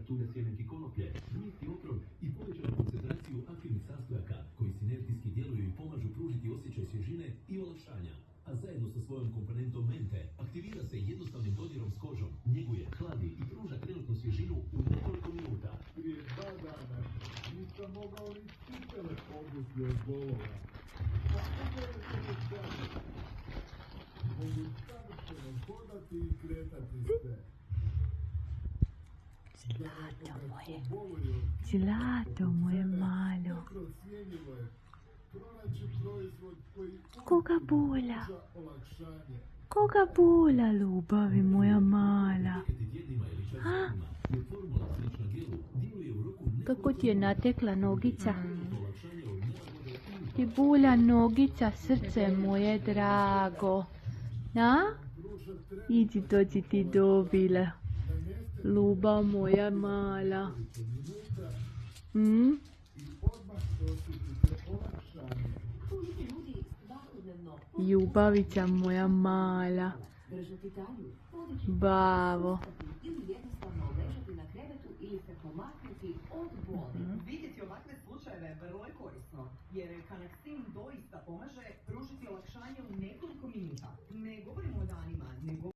ekstrakture sjemenki konoplje, niski otrov i povećanu koncentraciju aktivnih sastojaka koji sinergijski djeluju i pomažu pružiti osjećaj svježine i olakšanja. A zajedno sa svojom komponentom mente aktivira se jednostavnim dodirom s kožom, njeguje, hladi i pruža trenutnu svježinu u nekoliko minuta. Prije 2 dana nisam mogao ni cipele obući od bolova. A pogledajte me sada. Mogu savršeno hodati i kretati se. Zlato moje malo. Neprocjenjivo je pronaći proizvod koji Koga bola? za olakšanje. Koga bola, ljubavi moja mala? A? Kako ti je natekla nogica? Ti bulja nogica, srce moje drago. Na? Iđi, to si ti dobila. Ljubav moja mala. Ljubavica moja mala. Bavo. Vidjeti ovakve slučajeve je vrlo korisno, jer Kanaksin doista pomaže pružiti olakšanje u nekoliko minuta. Ne govorimo o danima, nego